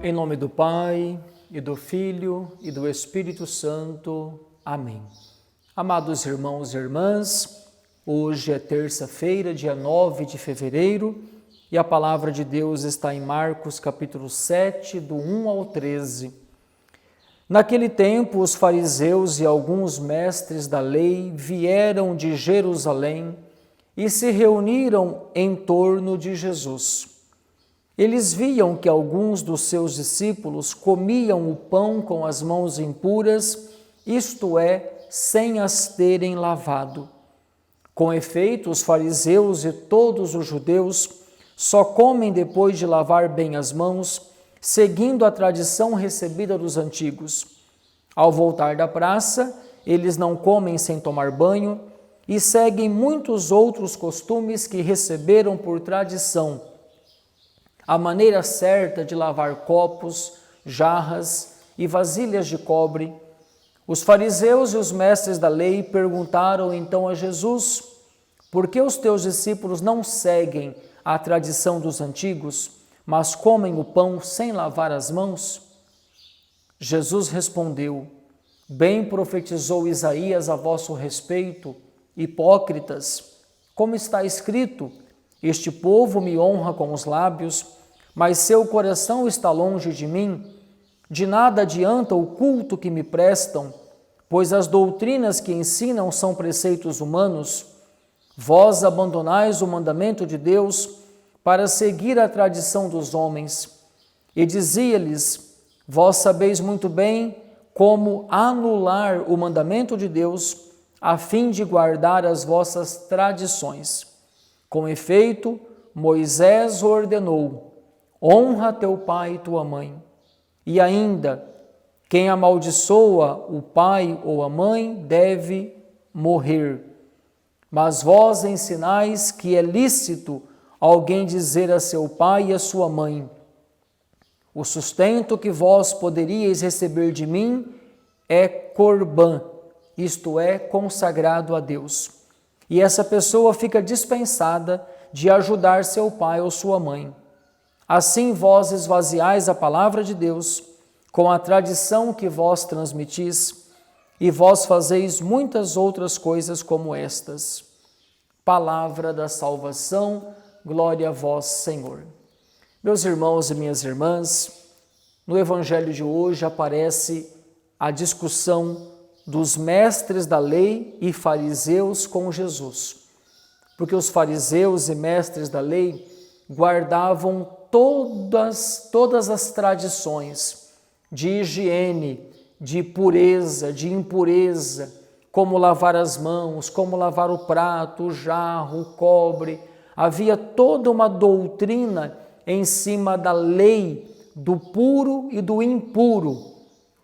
Em nome do Pai, e do Filho, e do Espírito Santo. Amém. Amados irmãos e irmãs, hoje é terça-feira, dia 9 de fevereiro, e a palavra de Deus está em Marcos capítulo 7, do 1 ao 13. Naquele tempo, os fariseus e alguns mestres da lei vieram de Jerusalém e se reuniram em torno de Jesus. Eles viam que alguns dos seus discípulos comiam o pão com as mãos impuras, isto é, sem as terem lavado. Com efeito, os fariseus e todos os judeus só comem depois de lavar bem as mãos, seguindo a tradição recebida dos antigos. Ao voltar da praça, eles não comem sem tomar banho e seguem muitos outros costumes que receberam por tradição. A maneira certa de lavar copos, jarras e vasilhas de cobre. Os fariseus e os mestres da lei perguntaram então a Jesus: por que os teus discípulos não seguem a tradição dos antigos, mas comem o pão sem lavar as mãos? Jesus respondeu: bem profetizou Isaías a vosso respeito, hipócritas, como está escrito: este povo me honra com os lábios, mas seu coração está longe de mim. De nada adianta o culto que me prestam, pois as doutrinas que ensinam são preceitos humanos. Vós abandonais o mandamento de Deus para seguir a tradição dos homens. E dizia-lhes: vós sabeis muito bem como anular o mandamento de Deus, a fim de guardar as vossas tradições. Com efeito, Moisés ordenou: honra teu pai e tua mãe. E ainda, quem amaldiçoa o pai ou a mãe deve morrer. Mas vós ensinais que é lícito alguém dizer a seu pai e a sua mãe: o sustento que vós poderíeis receber de mim é corbã, isto é, consagrado a Deus. E essa pessoa fica dispensada de ajudar seu pai ou sua mãe. Assim vós esvaziais a palavra de Deus com a tradição que vós transmitis, e vós fazeis muitas outras coisas como estas. Palavra da salvação, glória a vós, Senhor. Meus irmãos e minhas irmãs, no Evangelho de hoje aparece a discussão dos mestres da lei e fariseus com Jesus. Porque os fariseus e mestres da lei guardavam todas as tradições de higiene, de pureza, de impureza, como lavar as mãos, como lavar o prato, o jarro, o cobre. Havia toda uma doutrina em cima da lei do puro e do impuro.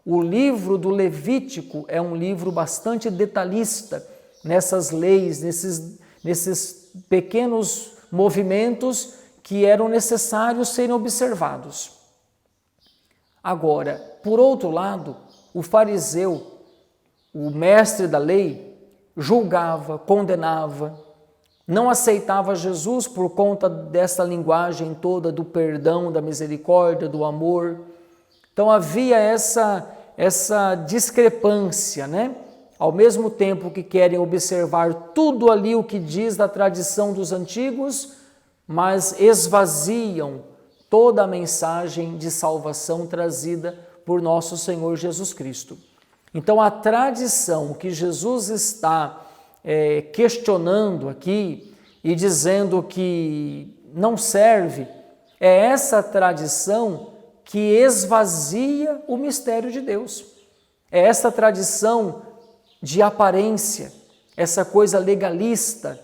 O livro do Levítico é um livro bastante detalhista nessas leis, nesses pequenos movimentos que eram necessários serem observados. Agora, por outro lado, o fariseu, o mestre da lei, julgava, condenava, não aceitava Jesus por conta dessa linguagem toda do perdão, da misericórdia, do amor. Então havia essa discrepância, né? Ao mesmo tempo que querem observar tudo ali o que diz da tradição dos antigos, mas esvaziam toda a mensagem de salvação trazida por nosso Senhor Jesus Cristo. Então, a tradição que Jesus está questionando aqui e dizendo que não serve, é essa tradição que esvazia o mistério de Deus. É essa tradição de aparência, essa coisa legalista.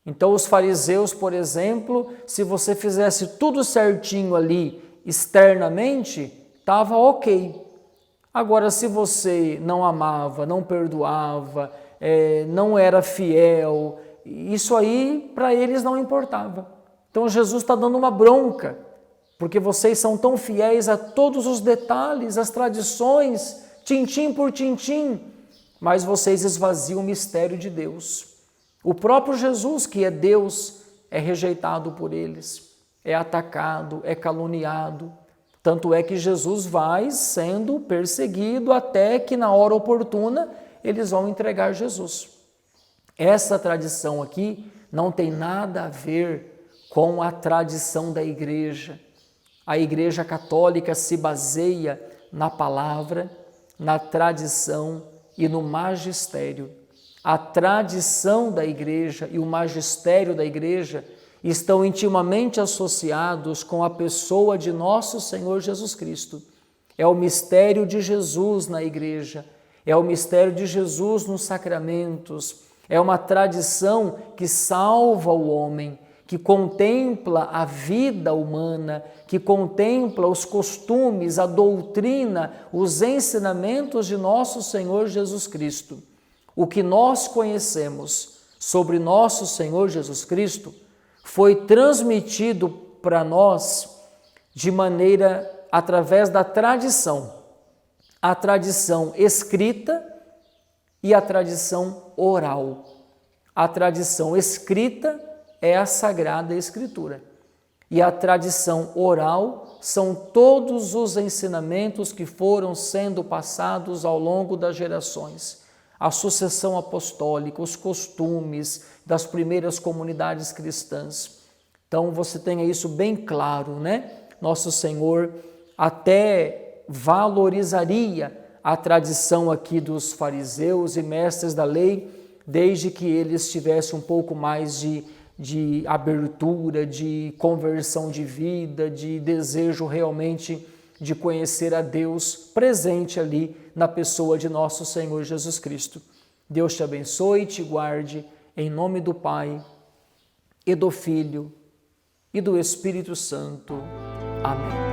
Então, os fariseus, por exemplo, se você fizesse tudo certinho ali externamente, estava ok. Agora, se você não amava, não perdoava, não era fiel, isso aí para eles não importava. Então, Jesus está dando uma bronca, porque vocês são tão fiéis a todos os detalhes, as tradições, tintim por tintim, mas vocês esvaziam o mistério de Deus. O próprio Jesus, que é Deus, é rejeitado por eles, é atacado, é caluniado. Tanto é que Jesus vai sendo perseguido até que na hora oportuna eles vão entregar Jesus. Essa tradição aqui não tem nada a ver com a tradição da igreja. A Igreja Católica se baseia na palavra, na tradição e no magistério. A tradição da igreja e o magistério da igreja estão intimamente associados com a pessoa de nosso Senhor Jesus Cristo. É o mistério de Jesus na igreja, é o mistério de Jesus nos sacramentos, é uma tradição que salva o homem, que contempla a vida humana, que contempla os costumes, a doutrina, os ensinamentos de nosso Senhor Jesus Cristo. O que nós conhecemos sobre nosso Senhor Jesus Cristo foi transmitido para nós de maneira através da tradição, a tradição escrita e a tradição oral. A tradição escrita é a Sagrada Escritura e a tradição oral são todos os ensinamentos que foram sendo passados ao longo das gerações. A sucessão apostólica, os costumes das primeiras comunidades cristãs. Então você tenha isso bem claro, né? Nosso Senhor até valorizaria a tradição aqui dos fariseus e mestres da lei, desde que eles tivessem um pouco mais de abertura, de conversão de vida, de desejo realmente de conhecer a Deus presente ali na pessoa de nosso Senhor Jesus Cristo. Deus te abençoe e te guarde, em nome do Pai, e do Filho, e do Espírito Santo. Amém.